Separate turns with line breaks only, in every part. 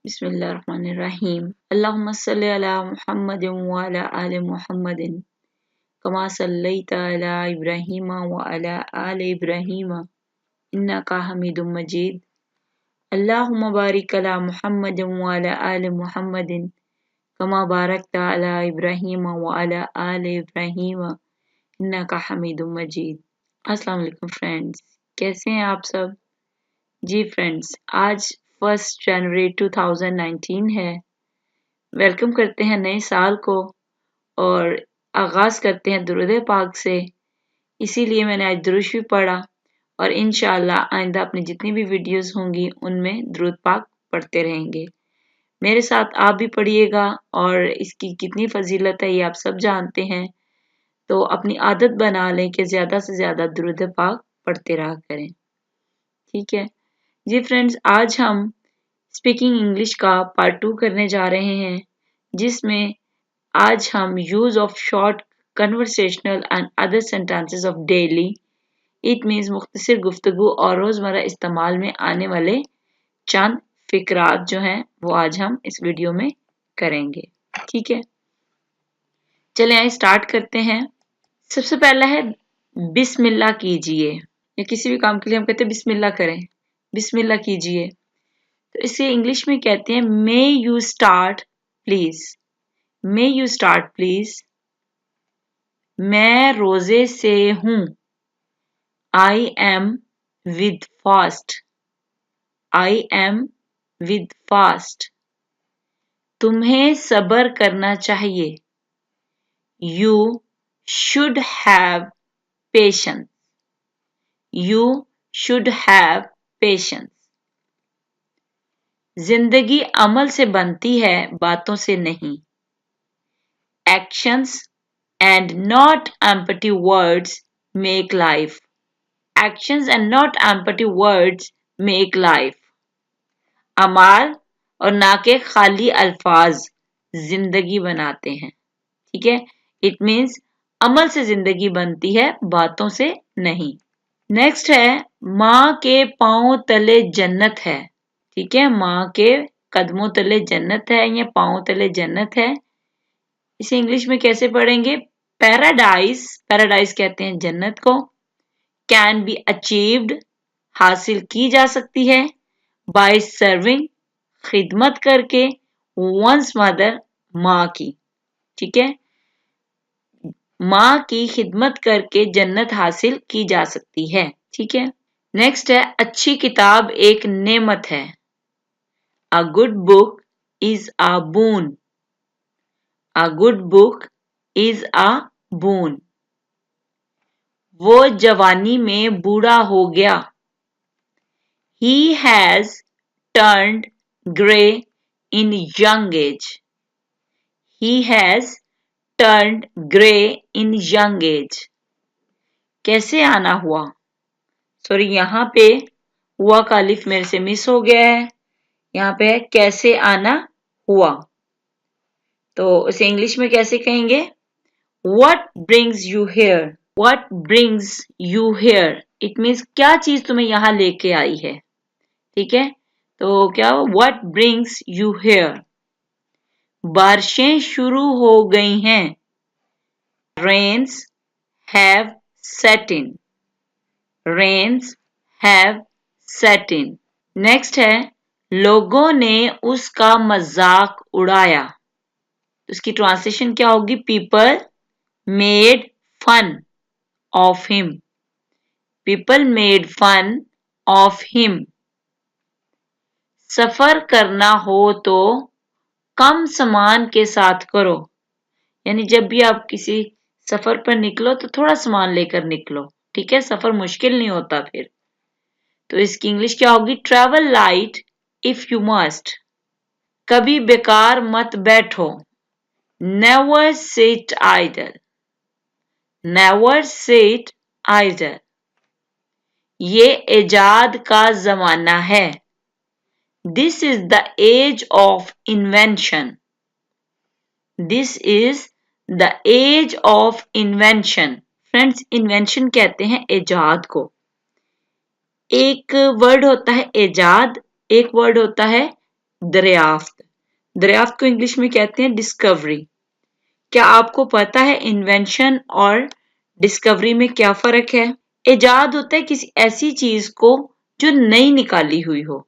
बिस्मिल्लाहिर्रहमानिर्रहीम। अल्लाहुम्मा सल्लि अला मुहम्मदिन व अला आलि मुहम्मदिन कमा सल्लैता अला इब्राहीम व अला आलि इब्राहीम इन्नका हमीदुम मजीद। अल्लाहुम्मा बारिक अला मुहम्मदिन व अला आलि मुहम्मदिन कमा बारकता अला इब्राहीम व अला आलि इब्राहीम इन्नका हमीदुम मजीद। अस्सलाम वालेकुम फ्रेंड्स, कैसे हैं आप सब? जी फ्रेंड्स, आज 1 जनवरी 2019 है। वेलकम करते हैं नए साल को और आगाज करते हैं दुरूद पाक से। इसीलिए मैंने आज दुरूद शरीफ पढ़ा और इंशाअल्लाह आइंदा अपनी जितनी भी वीडियोस होंगी उनमें दुरूद पाक पढ़ते रहेंगे। मेरे साथ आप भी पढ़िएगा और इसकी कितनी फजीलत है ये आप सब जानते हैं। तो अपनी आदत बना लें कि ज्यादा से ज्यादा दुरूद पाक पढ़ते रहा करें। ठीक है जी फ्रेंड्स, आज हम स्पीकिंग इंग्लिश का पार्ट 2 करने जा रहे हैं, जिसमें आज हम use of short conversational and other sentences of daily it means मुख्तसर गुफ्तगू और रोजमर्रा इस्तेमाल में आने वाले चंद फिक्रात जो हैं वो आज हम इस वीडियो में करेंगे। ठीक है, चले आइए स्टार्ट करते हैं। सबसे पहला है बिस्मिल्लाह कीजिए, या किसी भी काम के लिए हम कहते हैं बिस्मिल्लाह करें, बिस्मिल्लाह कीजिए। तो इसे इंग्लिश में कहते हैं may you start please. May you start please. मैं रोजे से हूं। I am with fast. I am with fast. तुम्हें सब्र करना चाहिए। You should have patience. You should have patience. जिंदगी अमल से बनती है, बातों से नहीं। Actions and not empty words make life. Actions and not empty words make life. अमाल और ना के खाली अल्फाज जिंदगी बनाते हैं। ठीक है, इट मीन्स अमल से जिंदगी बनती है, बातों से नहीं। नेक्स्ट है माँ के पांव तले जन्नत है। ठीक है, माँ के कदमों तले जन्नत है या पांव तले जन्नत है। इसे इंग्लिश में कैसे पढ़ेंगे? पैराडाइज, पैराडाइज कहते हैं जन्नत को। कैन बी अचीव्ड, हासिल की जा सकती है। बाय सर्विंग, खिदमत करके। वंस मदर, माँ की। ठीक है, माँ की खिदमत करके जन्नत हासिल की जा सकती है। ठीक है, नेक्स्ट है अच्छी किताब एक नेमत है। A good book is a boon. A good book is a boon. वो जवानी में बूढ़ा हो गया। He has turned grey in young age. He has turned grey in young age. कैसे आना हुआ? सॉरी, यहाँ पे हुआ का अलिफ मेरे से मिस हो गया है। यहाँ पे है कैसे आना हुआ। तो उसे इंग्लिश में कैसे कहेंगे? What brings you here? What brings you here? It means क्या चीज तुम्हें यहाँ लेके आई है। ठीक है, तो क्या हो? What brings you here? बारिशें शुरू हो गई हैं। Rains have set in. Rains have set in. Next है लोगों ने उसका मजाक उड़ाया। उसकी ट्रांसलेशन क्या होगी? People made fun of him. People made fun of him. सफर करना हो तो कम सामान के साथ करो। यानी जब भी आप किसी सफर पर निकलो तो थोड़ा सामान लेकर निकलो। ठीक है, सफर मुश्किल नहीं होता फिर। तो इसकी इंग्लिश क्या होगी? Travel light if you must. कभी बेकार मत बैठो। Never sit idle. Never sit idle. ये इजाद का जमाना है। This is the age of invention. This is the age of invention. Friends, invention कहते हैं इजाद को। एक वर्ड होता है इजाद, एक वर्ड होता है दरियाफ्त। दरियाफ्त को इंग्लिश में कहते हैं डिस्कवरी। क्या आपको पता है इन्वेंशन और डिस्कवरी में क्या फर्क है? इजाद होता है किसी ऐसी चीज को जो नई निकाली हुई हो,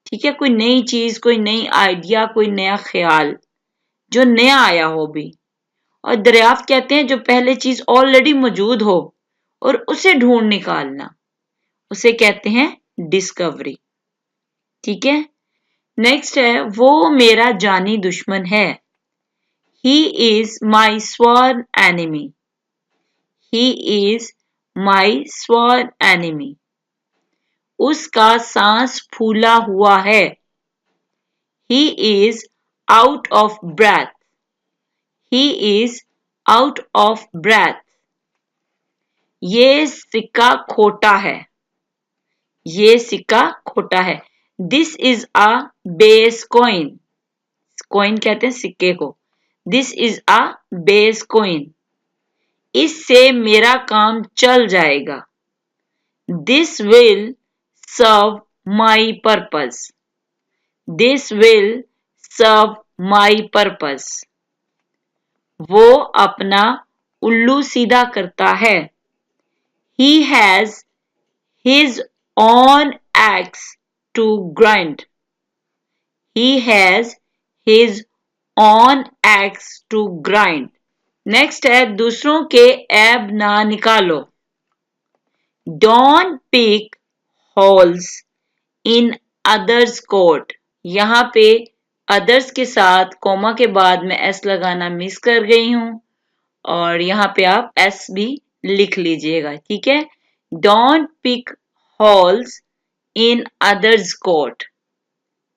ठीक है, कोई नई चीज, कोई नई आइडिया, कोई नया ख्याल जो नया आया हो भी। और दरियाफ्त कहते हैं जो पहले चीज ऑलरेडी मौजूद हो और उसे ढूंढ निकालना, उसे कहते हैं डिस्कवरी। ठीक है, नेक्स्ट है वो मेरा जानी दुश्मन है। He is my sworn enemy. He is my sworn enemy. उसका सांस फूला हुआ है। He is out of breath. He is out of breath. ये सिक्का खोटा है। ये सिक्का खोटा है। This is a base coin. Coin कहते हैं सिक्के को। This is a base coin. इससे मेरा काम चल जाएगा। This will serve my purpose. This will serve my purpose. वो अपना उल्लू सीधा करता है। He has his own axe to grind. He has his own axe to grind. Next है दूसरों के ऐब ना निकालो। Don't pick holes in others' coat. यहाँ पे others के साथ कोमा के बाद में s लगाना मिस कर गई हूं और यहाँ पे आप s भी लिख लीजिएगा। ठीक है, don't pick holes in others coat.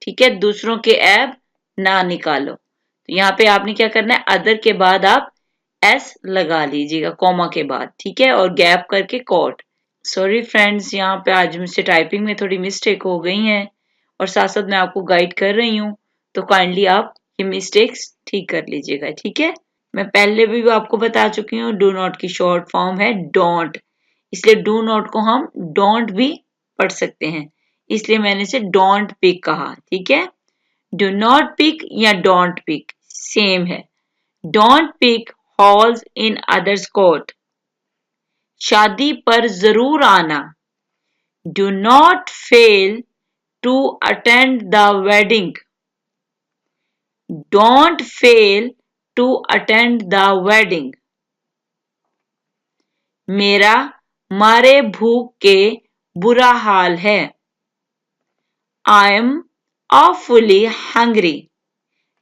ठीक है, दूसरों के ऐब ना निकालो। तो यहाँ पे आपने क्या करना है, अदर के बाद आप एस लगा लीजिएगा कॉमा के बाद। ठीक है, और गैप करके कोट। सॉरी फ्रेंड्स, यहाँ पे आज मुझसे टाइपिंग में थोड़ी मिस्टेक हो गई है और साथ साथ मैं आपको गाइड कर रही हूँ, तो काइंडली आप ये मिस्टेक्स ठीक कर लीजिएगा। ठीक है, मैं पहले भी आपको बता चुकी हूँ डू नॉट की शॉर्ट फॉर्म है डोंट, इसलिए डू नॉट को हम डोंट भी पढ़ सकते हैं, इसलिए मैंने इसे डोंट पिक कहा। ठीक है, डू नॉट पिक या डोंट पिक सेम है। Don't pick holes in others coat. शादी पर जरूर आना। Do not fail to attend the wedding. Don't fail to attend the wedding. मेरा मारे भूख के बुरा हाल है। आई एम awfully hungry,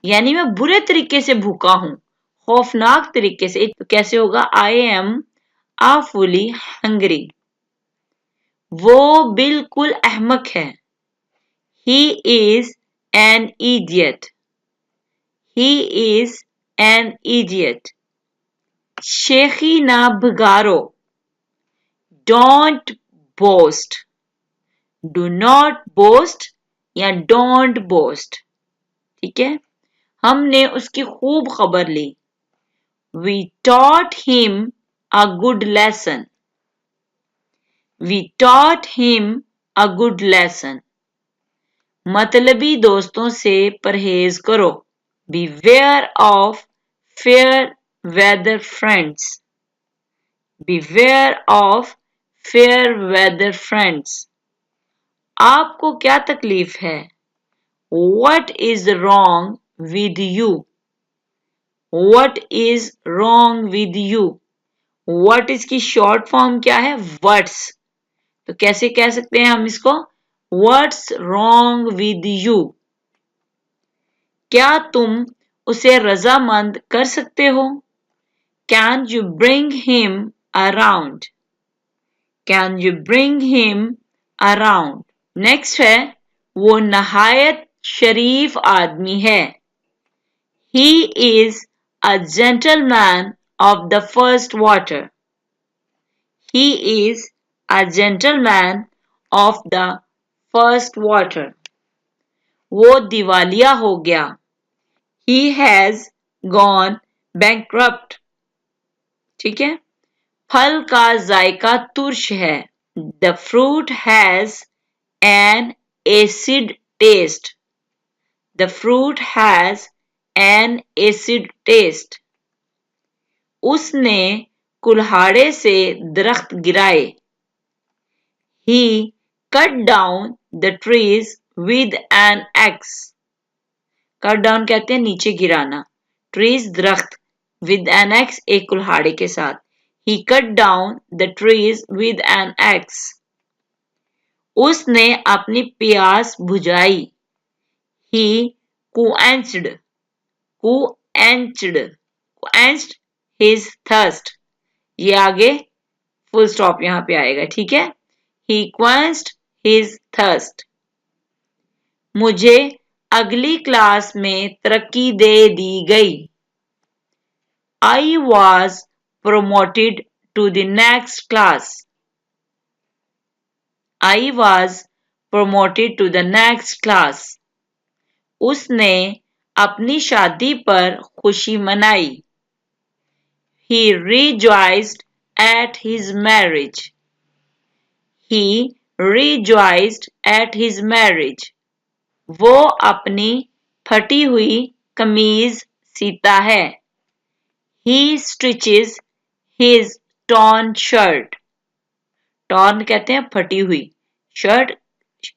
यानी मैं बुरे तरीके से भूखा हूं, खौफनाक तरीके से। तो कैसे होगा, आई एम awfully hungry। वो बिल्कुल अहमक है। He is an idiot. He is an idiot। शेखी ना भगारो। Don't boast। Do not boast या don't boast। ठीक है, हमने उसकी खूब खबर ली। We taught him a good lesson। We taught him a good lesson। मतलबी दोस्तों से परहेज करो। Beware of fair weather friends। Beware of fair weather friends। आपको क्या तकलीफ है? What is wrong with you? What is wrong with you? What इसकी शॉर्ट फॉर्म क्या है? What's। तो कैसे कह सकते हैं हम इसको? What's wrong with you? क्या तुम उसे रजामंद कर सकते हो? Can you bring him around? Can you bring him around? Next है वो नहायत शरीफ आदमी है। He is a gentleman of the first water। He is a gentleman of the first water। वो दिवालिया हो गया। He has gone bankrupt। ठीक है, फल का जायका तुर्श है। The fruit has an acid taste। The fruit has an acid taste. उसने कुल्हाड़े से दरख्त गिराए. He cut down the trees with an axe. Cut down कहते हैं नीचे गिराना. Trees दरख्त. With an axe एक कुल्हाड़े के साथ. He cut down the trees with an axe. उसने अपनी प्यास बुझाई. He quenched his thirst. ये आगे फुल स्टॉप यहां पे आएगा. ठीक है. He quenched his thirst. मुझे अगली क्लास में तरक्की दे दी गई. I was promoted to the next class. I was promoted to the next class. उसने अपनी शादी पर खुशी मनाई. He rejoiced at his marriage. He rejoiced at his marriage. वो अपनी फटी हुई कमीज सीता है. He stitches his torn shirt. Torn कहते हैं फटी हुई. Shirt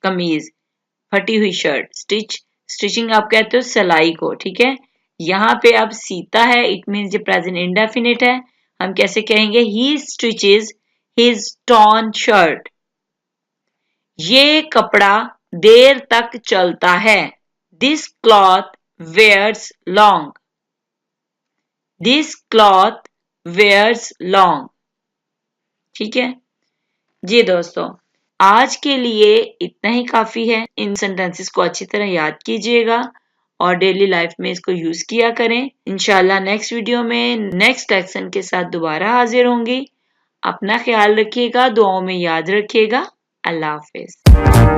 कमीज. फटी हुई शर्ट. स्टिचिंग आप कहते हो सिलाई को. ठीक है. यहाँ पे अब सीता है. इट मीन्स ये प्रेजेंट इंडेफिनिट है. हम कैसे कहेंगे? He stitches his torn shirt. ये कपड़ा देर तक चलता है. This cloth wears long. This cloth wears long. ठीक है जी दोस्तों, आज के लिए इतना ही काफी है. इन सेंटेंसेस को अच्छी तरह याद कीजिएगा और डेली लाइफ में इसको यूज किया करें. इंशाल्लाह नेक्स्ट वीडियो में नेक्स्ट लेसन के साथ दोबारा हाजिर होंगी. अपना ख्याल रखिएगा, दुआओं में याद रखिएगा. अल्लाह हाफिज.